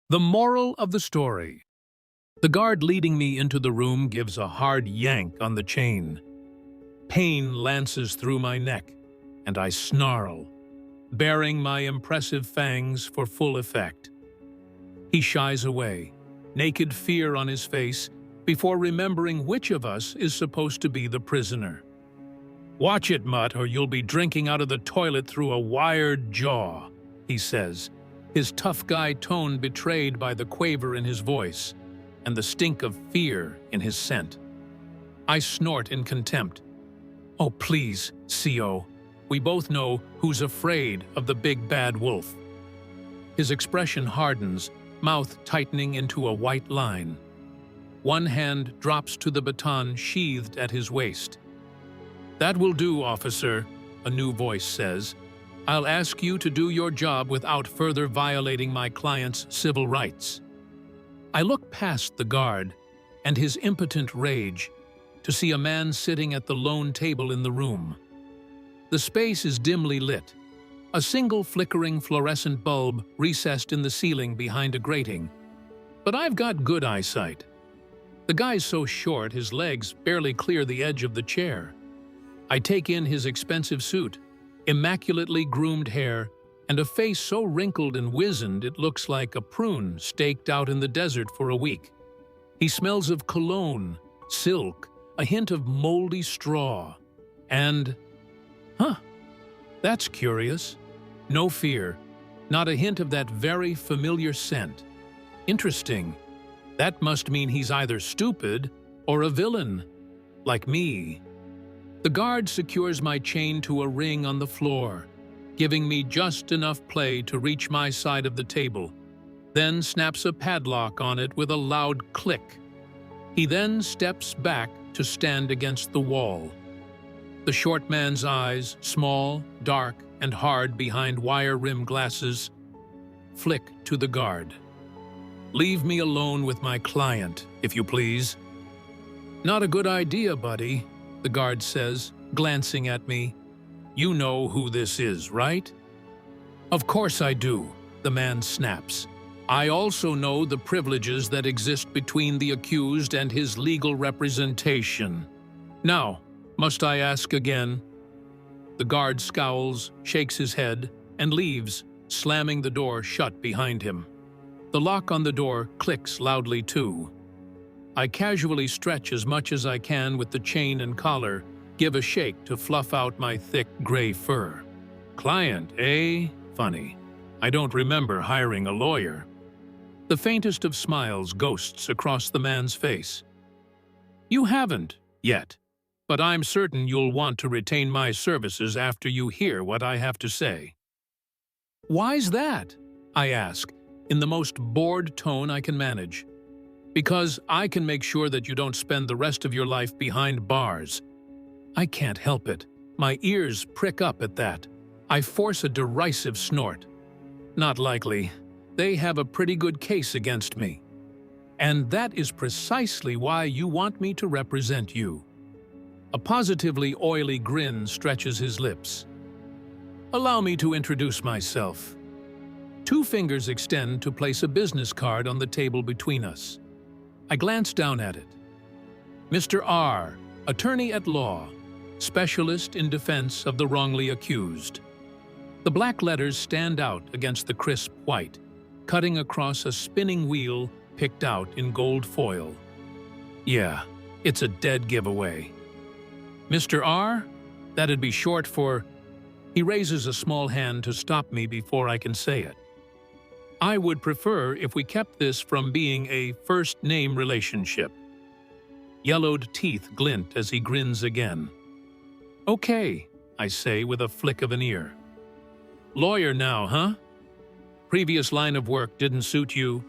The moral of the story. The guard leading me into the room gives a hard yank on the chain. Pain lances through my neck, and I snarl, baring my impressive fangs for full effect. He shies away, naked fear on his face, before remembering which of us is supposed to be the prisoner. "Watch it, Mutt, or you'll be drinking out of the toilet through a wired jaw," he says, his tough guy tone betrayed by the quaver in his voice and the stink of fear in his scent. I snort in contempt. "Oh, please, CO. We both know who's afraid of the big bad wolf." His expression hardens, mouth tightening into a white line. One hand drops to the baton sheathed at his waist. "That will do, officer," a new voice says. "I'll ask you to do your job without further violating my client's civil rights." I look past the guard and his impotent rage to see a man sitting at the lone table in the room. The space is dimly lit, a single flickering fluorescent bulb recessed in the ceiling behind a grating. But I've got good eyesight. The guy's so short his legs barely clear the edge of the chair. I take in his expensive suit, immaculately groomed hair, and a face so wrinkled and wizened it looks like a prune staked out in the desert for a week. He smells of cologne, silk, a hint of moldy straw, and… that's curious. No fear, not a hint of that very familiar scent. Interesting. That must mean he's either stupid or a villain, like me. The guard secures my chain to a ring on the floor, giving me just enough play to reach my side of the table, then snaps a padlock on it with a loud click. He then steps back to stand against the wall. The short man's eyes, small, dark, and hard behind wire-rimmed glasses, flick to the guard. "Leave me alone with my client, if you please." "Not a good idea, buddy," the guard says, glancing at me. "You know who this is, right?" "Of course I do," the man snaps. "I also know the privileges that exist between the accused and his legal representation. Now, must I ask again?" The guard scowls, shakes his head, and leaves, slamming the door shut behind him. The lock on the door clicks loudly too. I casually stretch as much as I can with the chain and collar, give a shake to fluff out my thick gray fur. "Client, eh? Funny. I don't remember hiring a lawyer." The faintest of smiles ghosts across the man's face. "You haven't, yet. But I'm certain you'll want to retain my services after you hear what I have to say." "Why's that?" I ask, in the most bored tone I can manage. "Because I can make sure that you don't spend the rest of your life behind bars." I can't help it. My ears prick up at that. I force a derisive snort. "Not likely. They have a pretty good case against me. And that is precisely why you want me to represent you." A positively oily grin stretches his lips. "Allow me to introduce myself." Two fingers extend to place a business card on the table between us. I glance down at it. "Mr. R, attorney at law, specialist in defense of the wrongly accused." The black letters stand out against the crisp white, cutting across a spinning wheel picked out in gold foil. Yeah, it's a dead giveaway. "Mr. R? That'd be short for…" He raises a small hand to stop me before I can say it. "I would prefer if we kept this from being a first-name relationship." Yellowed teeth glint as he grins again. "Okay," I say with a flick of an ear. "Lawyer now, huh? Previous line of work didn't suit you?"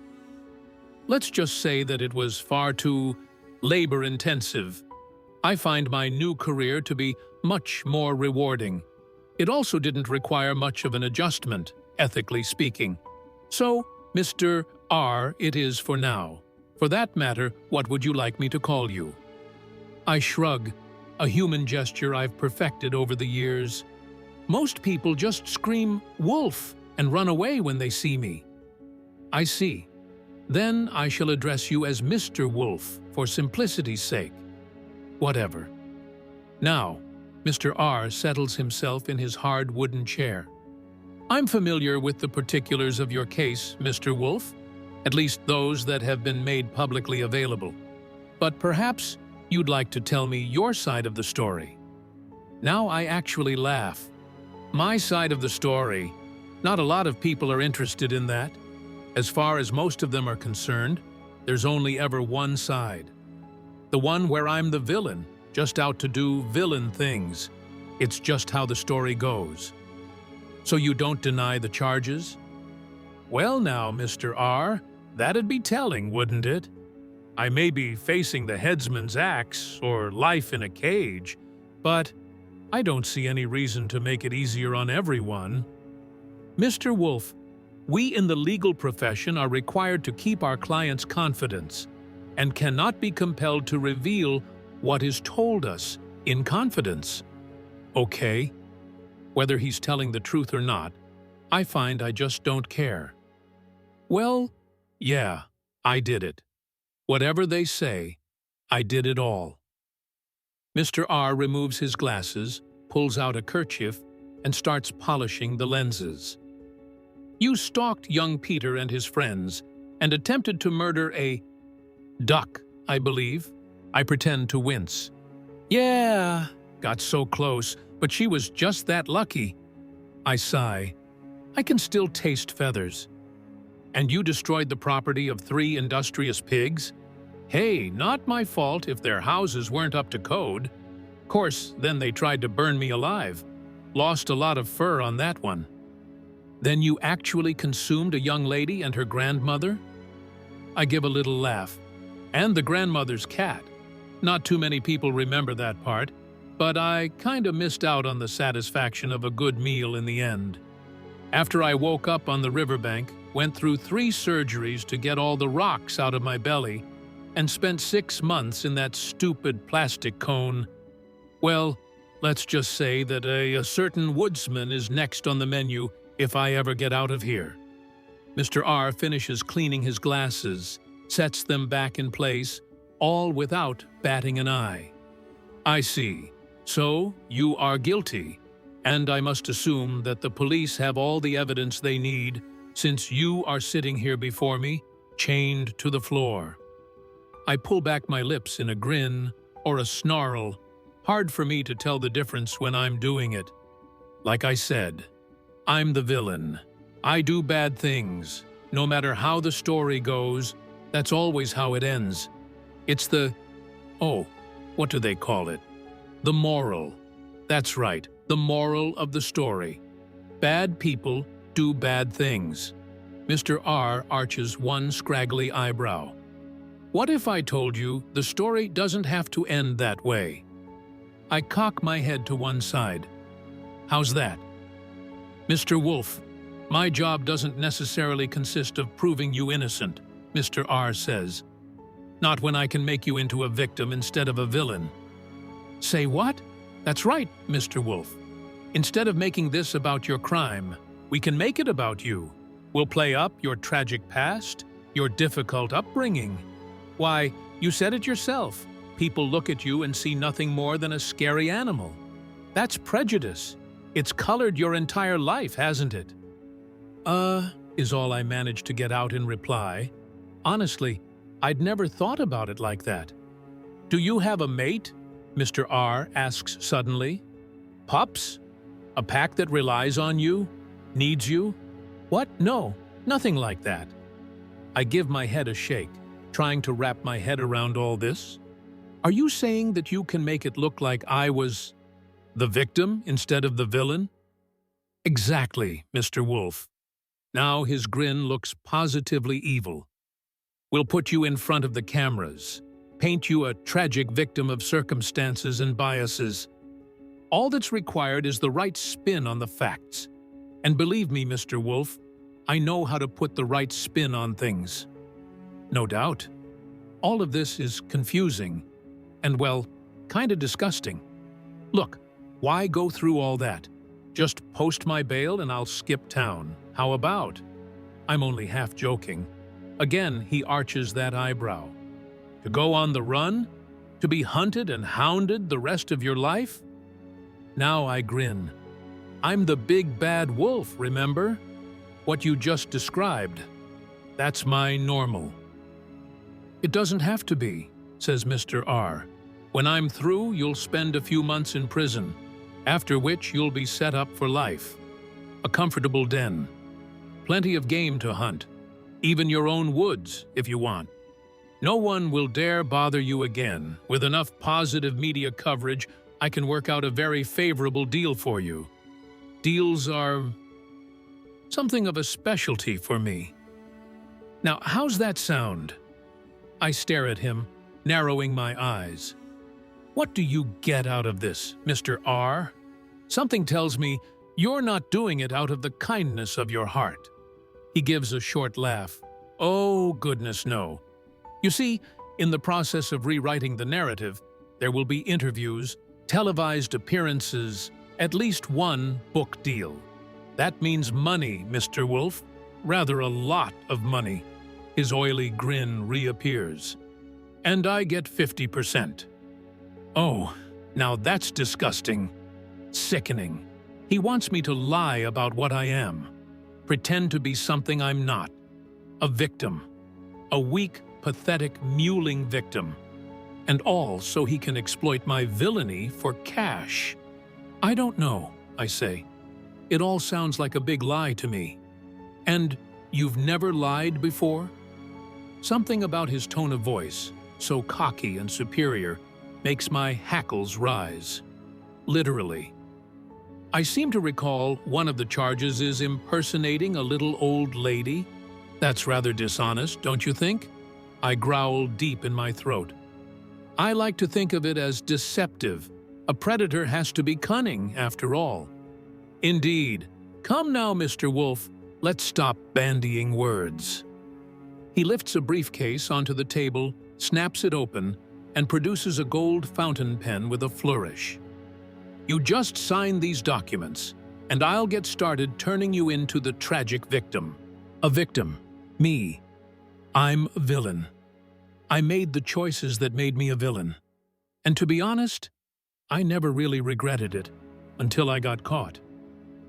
"Let's just say that it was far too labor-intensive. I find my new career to be much more rewarding. It also didn't require much of an adjustment, ethically speaking. So, Mr. R it is for now. For that matter, what would you like me to call you?" I shrug, a human gesture I've perfected over the years. Most people just scream "wolf" and run away when they see me. "I see. Then I shall address you as Mr. Wolf for simplicity's sake. Whatever. Now, Mr. R settles himself in his hard wooden chair. I'm familiar with the particulars of your case, Mr. Wolf, at least those that have been made publicly available. But perhaps you'd like to tell me your side of the story. Now I actually laugh. My side of the story. Not a lot of people are interested in that. As far as most of them are concerned, there's only ever one side. The one where I'm the villain, just out to do villain things. It's just how the story goes. So you don't deny the charges? Well now, Mr. R, that'd be telling, wouldn't it? I may be facing the headsman's axe or life in a cage, but I don't see any reason to make it easier on everyone. Mr. Wolf, we in the legal profession are required to keep our clients' confidence and cannot be compelled to reveal what is told us in confidence. Okay, whether he's telling the truth or not, I find I just don't care. Well, yeah, I did it. Whatever they say, I did it all. Mr. R removes his glasses, pulls out a kerchief, and starts polishing the lenses. You stalked young Peter and his friends and attempted to murder a duck, I believe. I pretend to wince. Yeah, got so close, but she was just that lucky. I sigh. I can still taste feathers. And you destroyed the property of 3 industrious pigs? Hey, not my fault if their houses weren't up to code. Course, then they tried to burn me alive. Lost a lot of fur on that one. Then you actually consumed a young lady and her grandmother? I give a little laugh. And the grandmother's cat. Not too many people remember that part, but I kinda missed out on the satisfaction of a good meal in the end. After I woke up on the riverbank, went through 3 surgeries to get all the rocks out of my belly, and spent 6 months in that stupid plastic cone. Well, let's just say that a certain woodsman is next on the menu if I ever get out of here. Mr. R finishes cleaning his glasses, sets them back in place, all without batting an eye. I see. So, you are guilty, and I must assume that the police have all the evidence they need since you are sitting here before me, chained to the floor. I pull back my lips in a grin or a snarl. Hard for me to tell the difference when I'm doing it. Like I said, I'm the villain. I do bad things. No matter how the story goes, that's always how it ends. It's the, what do they call it? The moral. That's right, the moral of the story. Bad people do bad things. Mr. R arches one scraggly eyebrow. What if I told you the story doesn't have to end that way? I cock my head to one side. How's that? Mr. Wolf, my job doesn't necessarily consist of proving you innocent, Mr. R says. Not when I can make you into a victim instead of a villain. Say what? That's right, Mr. Wolf. Instead of making this about your crime, we can make it about you. We'll play up your tragic past, your difficult upbringing. Why, you said it yourself. People look at you and see nothing more than a scary animal. That's prejudice. It's colored your entire life, hasn't it? Is all I managed to get out in reply. Honestly, I'd never thought about it like that. Do you have a mate? Mr. R asks suddenly. Pups? A pack that relies on you? Needs you? What? No, nothing like that. I give my head a shake, trying to wrap my head around all this. Are you saying that you can make it look like I was the victim instead of the villain? Exactly, Mr. Wolf. Now his grin looks positively evil. We'll put you in front of the cameras, paint you a tragic victim of circumstances and biases. All that's required is the right spin on the facts. And believe me, Mr. Wolf, I know how to put the right spin on things. No doubt. All of this is confusing and, well, kind of disgusting. Look, why go through all that? Just post my bail and I'll skip town. How about? I'm only half joking. Again, he arches that eyebrow. To go on the run? To be hunted and hounded the rest of your life? Now I grin. I'm the big bad wolf, remember? What you just described. That's my normal. It doesn't have to be, says Mr. R. When I'm through, you'll spend a few months in prison, after which you'll be set up for life. A comfortable den. Plenty of game to hunt. Even your own woods, if you want. No one will dare bother you again. With enough positive media coverage, I can work out a very favorable deal for you. Deals are something of a specialty for me. Now, how's that sound? I stare at him, narrowing my eyes. What do you get out of this, Mr. R? Something tells me you're not doing it out of the kindness of your heart. He gives a short laugh. Oh, goodness, no. You see, in the process of rewriting the narrative, there will be interviews, televised appearances, at least one book deal. That means money, Mr. Wolf. Rather a lot of money. His oily grin reappears. And I get 50%. Oh, now that's disgusting. Sickening. He wants me to lie about what I am. Pretend to be something I'm not. A victim. A weak, pathetic, mewling victim. And all so he can exploit my villainy for cash. I don't know, I say. It all sounds like a big lie to me. And you've never lied before? Something about his tone of voice, so cocky and superior, makes my hackles rise. Literally. I seem to recall one of the charges is impersonating a little old lady. That's rather dishonest, don't you think? I growl deep in my throat. I like to think of it as deceptive. A predator has to be cunning, after all. Indeed. Come now, Mr. Wolf. Let's stop bandying words. He lifts a briefcase onto the table, snaps it open, and produces a gold fountain pen with a flourish. You just sign these documents, and I'll get started turning you into the tragic victim. A victim. Me. I'm a villain. I made the choices that made me a villain. And to be honest, I never really regretted it until I got caught.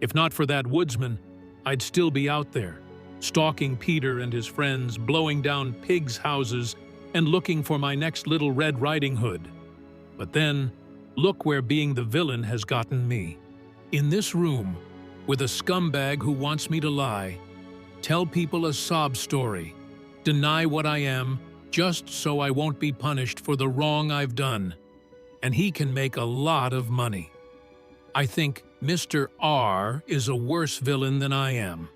If not for that woodsman, I'd still be out there, stalking Peter and his friends, blowing down pigs' houses, and looking for my next little Red Riding Hood. But then, look where being the villain has gotten me. In this room, with a scumbag who wants me to lie, tell people a sob story, deny what I am, just so I won't be punished for the wrong I've done. And he can make a lot of money. I think Mr. R is a worse villain than I am.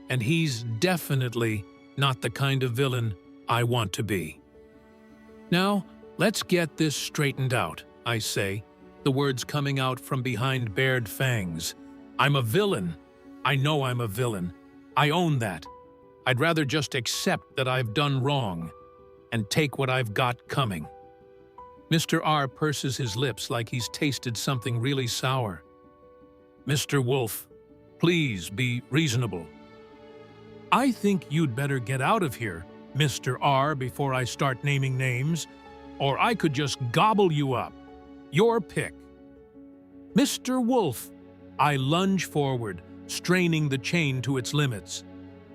And he's definitely not the kind of villain I want to be. Now, let's get this straightened out, I say, the words coming out from behind bared fangs. I'm a villain. I know I'm a villain. I own that. I'd rather just accept that I've done wrong and take what I've got coming. Mr. R purses his lips like he's tasted something really sour. Mr. Wolf, please be reasonable. I think you'd better get out of here, Mr. R, before I start naming names, or I could just gobble you up. Your pick. Mr. Wolf. I lunge forward, straining the chain to its limits.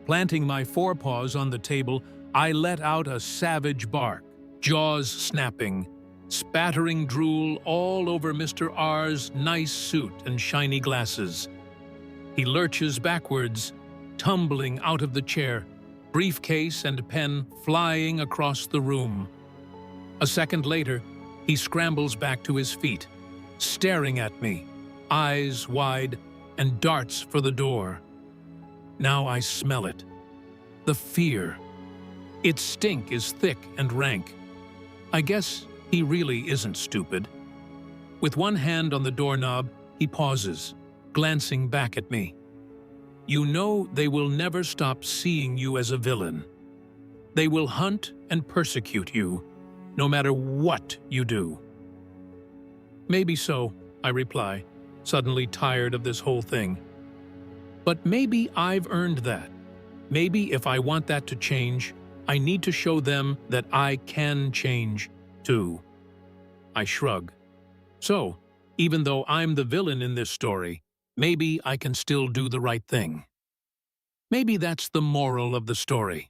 Planting my forepaws on the table, I let out a savage bark, jaws snapping, spattering drool all over Mr. R's nice suit and shiny glasses. He lurches backwards, tumbling out of the chair, briefcase and pen flying across the room. A second later, he scrambles back to his feet, staring at me, eyes wide, and darts for the door. Now I smell it. The fear. Its stink is thick and rank. I guess he really isn't stupid. With one hand on the doorknob, he pauses, glancing back at me. You know they will never stop seeing you as a villain. They will hunt and persecute you, no matter what you do. Maybe so, I reply, suddenly tired of this whole thing. But maybe I've earned that. Maybe if I want that to change, I need to show them that I can change, too. I shrug. So, even though I'm the villain in this story, maybe I can still do the right thing. Maybe that's the moral of the story.